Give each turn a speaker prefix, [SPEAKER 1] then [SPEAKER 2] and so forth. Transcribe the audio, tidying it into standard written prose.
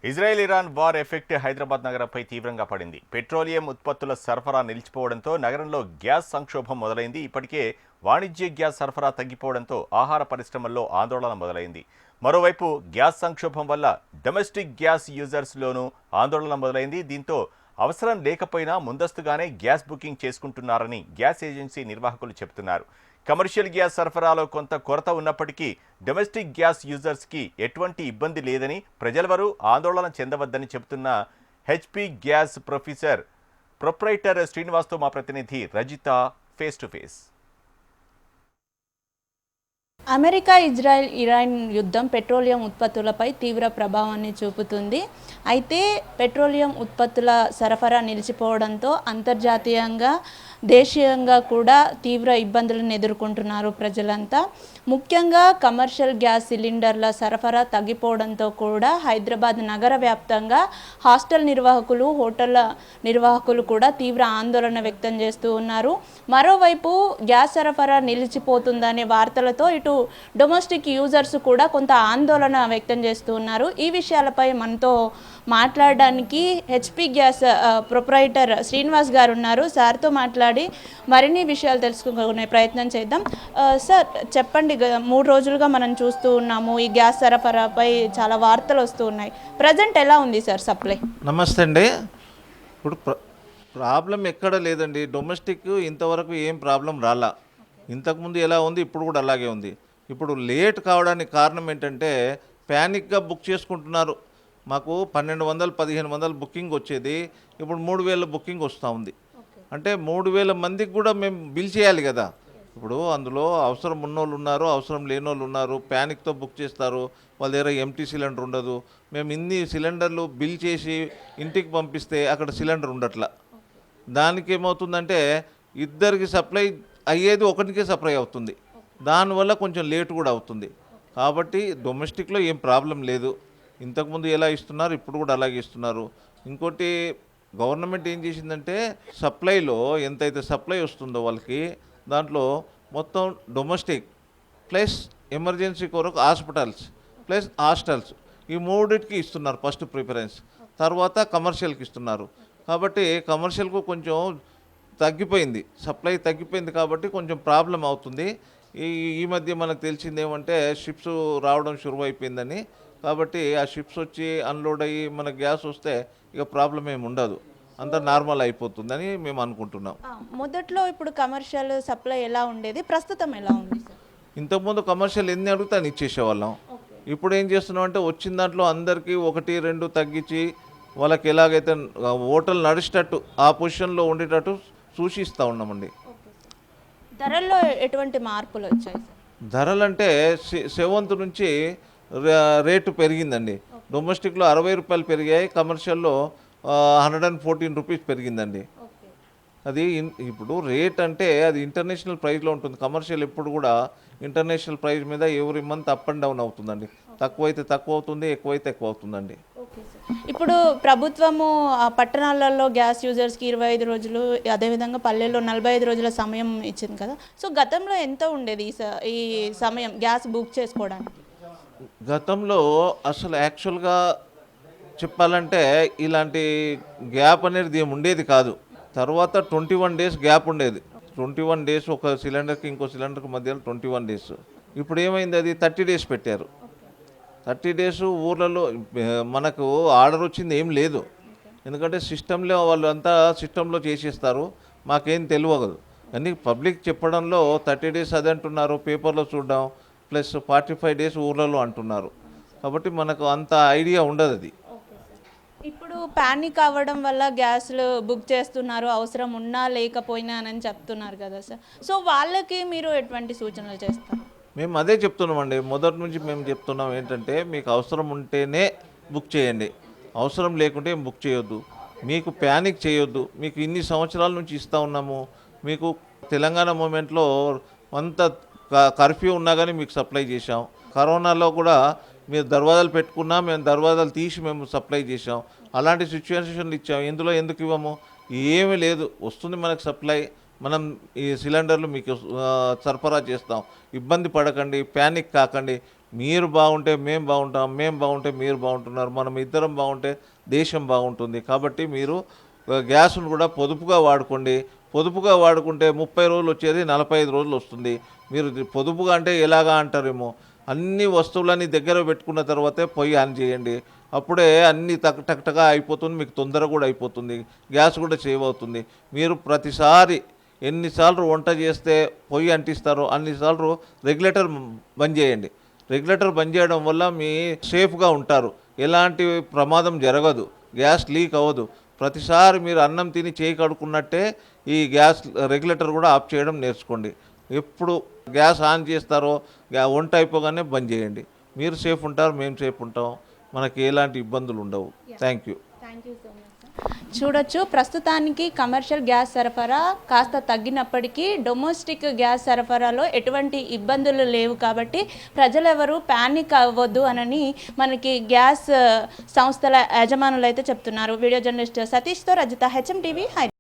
[SPEAKER 1] Israel Iran war effect Hyderabad నగరంపై తీవ్రంగా పడింది. పెట్రోలియం ఉత్పత్తుల సరఫరా నిలిచిపోవడంతో నగరంలో గ్యాస్ సంక్షోభం మొదలైంది. ఇప్పటికే వాణిజ్య గ్యాస్ సరఫరా తగ్గిపోవడంతో ఆహార పరిశ్రమల్లో ఆందోళన మొదలైంది. మరోవైపు గ్యాస్ సంక్షోభం వల్ల డొమెస్టిక్ గ్యాస్ యూజర్స్లోనూ ఆందోళన మొదలైంది. దీంతో అవసరం లేకపోయినా ముందస్తుగానే గ్యాస్ బుకింగ్ చేసుకుంటున్నారని గ్యాస్ ఏజెన్సీ నిర్వాహకులు చెబుతున్నారు. కమర్షియల్ గ్యాస్ సరఫరాలో కొంత కొరత ఉన్నప్పటికీ డొమెస్టిక్ గ్యాస్ యూజర్స్కి ఎటువంటి ఇబ్బంది లేదని, ప్రజలెవరూ ఆందోళన చెందవద్దని చెబుతున్న హెచ్పి గ్యాస్ ప్రొప్రైటర్ శ్రీనివాస్తో మా ప్రతినిధి Rajitha face to face.
[SPEAKER 2] America, Israel, Iran యుద్ధం పెట్రోలియం ఉత్పత్తులపై తీవ్ర ప్రభావాన్ని చూపుతుంది. అయితే పెట్రోలియం ఉత్పత్తుల సరఫరా నిలిచిపోవడంతో అంతర్జాతీయంగా, దేశీయంగా కూడా తీవ్ర ఇబ్బందులను ఎదుర్కొంటున్నారు ప్రజలంతా. ముఖ్యంగా కమర్షియల్ గ్యాస్ సిలిండర్ల సరఫరా తగ్గిపోవడంతో కూడా హైదరాబాద్ నగర వ్యాప్తంగా హాస్టల్ నిర్వాహకులు, హోటళ్ల నిర్వాహకులు కూడా తీవ్ర ఆందోళన వ్యక్తం చేస్తూ ఉన్నారు. మరోవైపు గ్యాస్ సరఫరా నిలిచిపోతుందనే వార్తలతో ఇటు డొమెస్టిక్ యూజర్స్ కూడా కొంత ఆందోళన వ్యక్తం చేస్తూ ఉన్నారు. ఈ విషయాలపై మనతో మాట్లాడడానికి హెచ్పి గ్యాస్ ప్రొప్రైటర్ శ్రీనివాస్ గారు ఉన్నారు. సార్తో మాట్లాడి మరిన్ని విషయాలు తెలుసుకునే ప్రయత్నం చేద్దాం. సార్ చెప్పండి, 3 రోజులుగా మనం చూస్తూ ఉన్నాము ఈ గ్యాస్ సరఫరాపై చాలా వార్తలు వస్తూ ఉన్నాయి. ప్రజెంట్ ఎలా ఉంది సార్ సప్లై?
[SPEAKER 3] నమస్తే అండి. ఇప్పుడు ప్రాబ్లం ఎక్కడ లేదండి. డొమెస్టిక్ ఇంతవరకు ఏం ప్రాబ్లం రాలా. ఇంతకుముందు ఎలా ఉంది ఇప్పుడు కూడా అలాగే ఉంది. ఇప్పుడు లేట్ కావడానికి కారణం ఏంటంటే ప్యానిక్గా బుక్ చేసుకుంటున్నారు. మాకు 1200, 1500 బుకింగ్ వచ్చేది, ఇప్పుడు 3000 బుకింగ్ వస్తూ ఉంది. అంటే 3000 మందికి కూడా మేము బిల్ చేయాలి కదా. ఇప్పుడు అందులో అవసరం ఉన్నోళ్ళు ఉన్నారు, అవసరం లేనోళ్ళు ఉన్నారు. ప్యానిక్తో బుక్ చేస్తారు, వాళ్ళ దగ్గర ఎంటీ సిలిండర్ ఉండదు. మేము ఇన్ని సిలిండర్లు బిల్ చేసి ఇంటికి పంపిస్తే అక్కడ సిలిండర్ ఉండట్లా. దానికి ఏమవుతుందంటే ఇద్దరికి సప్లై అయ్యేది ఒకటికే సప్లై అవుతుంది. దానివల్ల కొంచెం లేట్ కూడా అవుతుంది. కాబట్టి డొమెస్టిక్లో ఏం ప్రాబ్లం లేదు. ఇంతకుముందు ఎలా ఇస్తున్నారు ఇప్పుడు కూడా అలాగే ఇస్తున్నారు. ఇంకోటి గవర్నమెంట్ ఏం చేసిందంటే సప్లైలో ఎంతైతే సప్లై వస్తుందో వాళ్ళకి దాంట్లో మొత్తం డొమెస్టిక్ ప్లస్ ఎమర్జెన్సీ కొరకు హాస్పిటల్స్ ప్లస్ హాస్టల్స్ ఈ మూడింటికి ఇస్తున్నారు ఫస్ట్ ప్రిఫరెన్స్. తర్వాత కమర్షియల్కి ఇస్తున్నారు. కాబట్టి కమర్షియల్కు కొంచెం తగ్గిపోయింది, సప్లై తగ్గిపోయింది. కాబట్టి కొంచెం ప్రాబ్లం అవుతుంది. ఈ మధ్య మనకు తెలిసింది ఏమంటే షిప్స్ రావడం షురువు అయిపోయిందని. కాబట్టి ఆ షిప్స్ వచ్చి అన్లోడ్ అయ్యి మన గ్యాస్ వస్తే ఇక ప్రాబ్లం ఏమి ఉండదు, అంతా నార్మల్ అయిపోతుందని మేము అనుకుంటున్నాం.
[SPEAKER 2] మొదట్లో ఇప్పుడు కమర్షియల్ సప్లై ఎలా ఉండేది, ప్రస్తుతం ఎలా ఉంది?
[SPEAKER 3] ఇంతకుముందు కమర్షియల్ ఎన్ని అడిగితే అని ఇచ్చేసేవాళ్ళం. ఇప్పుడు ఏం చేస్తున్నాం అంటే వచ్చిన దాంట్లో అందరికీ 1, 2 తగ్గించి వాళ్ళకి ఎలాగైతే హోటల్ నడిచేటట్టు ఆ పొజిషన్లో ఉండేటట్టు సూచిస్తూ ఉన్నామండి.
[SPEAKER 2] ధరల్లో ఎటువంటి మార్పులు వచ్చాయి?
[SPEAKER 3] ధరలు అంటే 7th నుంచి రేటు పెరిగిందండి. డొమెస్టిక్లో 60 రూపాయలు పెరిగాయి, కమర్షియల్లో 114 రూపీస్ పెరిగిందండి. అది ఇప్పుడు రేట్ అంటే అది ఇంటర్నేషనల్ ప్రైస్లో ఉంటుంది. కమర్షియల్ ఎప్పుడు కూడా ఇంటర్నేషనల్ ప్రైస్ మీద every month up and down అవుతుందండి. తక్కువైతే తక్కువ అవుతుంది, ఎక్కువైతే ఎక్కువ అవుతుందండి.
[SPEAKER 2] ఇప్పుడు ప్రభుత్వము పట్టణాలలో గ్యాస్ యూజర్స్కి 25 రోజులు, అదేవిధంగా పల్లెల్లో 45 రోజుల సమయం ఇచ్చింది కదా. సో గతంలో ఎంత ఉండేది ఈ సమయం గ్యాస్ బుక్ చేసుకోవడానికి?
[SPEAKER 3] గతంలో అసలు యాక్చువల్గా చెప్పాలంటే ఇలాంటి గ్యాప్ అనేది ఏమి ఉండేది కాదు. తర్వాత 21 డేస్ గ్యాప్ ఉండేది. 21 డేస్ ఒక సిలిండర్కి ఇంకో సిలిండర్కి మధ్యలో 21 డేస్. ఇప్పుడు ఏమైంది, అది 30 డేస్ పెట్టారు. 30 డేస్ ఊర్లలో మనకు ఆర్డర్ వచ్చింది ఏం లేదు. ఎందుకంటే సిస్టంలో వాళ్ళు అంతా సిస్టంలో చేసేస్తారు, మాకేం తెలియదు. కానీ పబ్లిక్ చెప్పడంలో 30 డేస్ అది అంటున్నారు, పేపర్లో చూడడం, ప్లస్ 45 డేస్ ఊర్లలో అంటున్నారు. కాబట్టి మనకు అంత ఐడియా ఉండదు. అది
[SPEAKER 2] ఇప్పుడు ప్యానిక్ అవ్వడం వల్ల గ్యాస్లు బుక్ చేస్తున్నారు, అవసరం ఉన్నా లేకపోయినా అని చెప్తున్నారు కదా సార్. సో వాళ్ళకి మీరు ఎటువంటి సూచనలు చేస్తారు?
[SPEAKER 3] మేము అదే చెప్తున్నామండి. మొదటి నుంచి మేము చెప్తున్నాం ఏంటంటే మీకు అవసరం ఉంటేనే బుక్ చేయండి, అవసరం లేకుంటే బుక్ చేయొద్దు. మీకు ప్యానిక్ చేయొద్దు. మీకు ఇన్ని సంవత్సరాల నుంచి ఇస్తూ ఉన్నాము. మీకు తెలంగాణ మూమెంట్లో అంత కర్ఫ్యూ ఉన్నా కానీ మీకు సప్లై చేసాం. కరోనాలో కూడా మీరు దర్వాజాలు పెట్టుకున్నా మేము దర్వాజాలు తీసి మేము సప్లై చేసాం. అలాంటి సిచ్యువేషన్లు ఇచ్చాం. ఇందులో ఎందుకు ఇవ్వము? ఏమీ లేదు, వస్తుంది మనకు సప్లై. మనం ఈ సిలిండర్లు మీకు సరఫరా చేస్తాం, ఇబ్బంది పడకండి, ప్యానిక్ కాకండి. మీరు బాగుంటే మేము బాగుంటాం, మేము బాగుంటే మీరు బాగుంటున్నారు, మనం ఇద్దరం బాగుంటే దేశం బాగుంటుంది. కాబట్టి మీరు గ్యాస్ను కూడా పొదుపుగా వాడుకోండి. పొదుపుగా వాడుకుంటే 30 రోజులు వచ్చేది 45 రోజులు వస్తుంది. మీరు పొదుపుగా అంటే ఎలాగా అంటారేమో, అన్ని వస్తువులని దగ్గర పెట్టుకున్న తర్వాతే పొయ్యి ఆన్ చేయండి. అప్పుడే అన్ని టక్టగా అయిపోతుంది, మీకు తొందర కూడా అయిపోతుంది, గ్యాస్ కూడా సేవ్ అవుతుంది. మీరు ప్రతిసారి ఎన్నిసార్లు వంట చేస్తే పొయ్యి అంటిస్తారో అన్నిసార్లు రెగ్యులేటర్ బంద్ చేయండి. రెగ్యులేటర్ బంద్ చేయడం వల్ల మీ సేఫ్గా ఉంటారు, ఎలాంటి ప్రమాదం జరగదు, గ్యాస్ లీక్ అవ్వదు. ప్రతిసారి మీరు అన్నం తిని చేయి కడుక్కున్నట్టే ఈ గ్యాస్ రెగ్యులేటర్ కూడా ఆఫ్ చేయడం నేర్చుకోండి. ఎప్పుడు గ్యాస్ ఆన్ చేస్తారో వంట అయిపోగానే బంద్ చేయండి. మీరు సేఫ్ ఉంటారు, మేము సేఫ్ ఉంటాం, మనకి ఎలాంటి ఇబ్బందులు ఉండవు. Thank you.
[SPEAKER 2] చూడొచ్చు, ప్రస్తుతానికి కమర్షియల్ గ్యాస్ సరఫరా కాస్త తగ్గినప్పటికీ డొమెస్టిక్ గ్యాస్ సరఫరాలో ఎటువంటి ఇబ్బందులు లేవు. కాబట్టి ప్రజలెవరూ ప్యానిక్ అవ్వద్దు అని మనకి గ్యాస్ సంస్థల యజమానులు అయితే చెప్తున్నారు. వీడియో జర్నలిస్ట్ సతీష్తో రజిత, HM TV, హైదరాబాద్.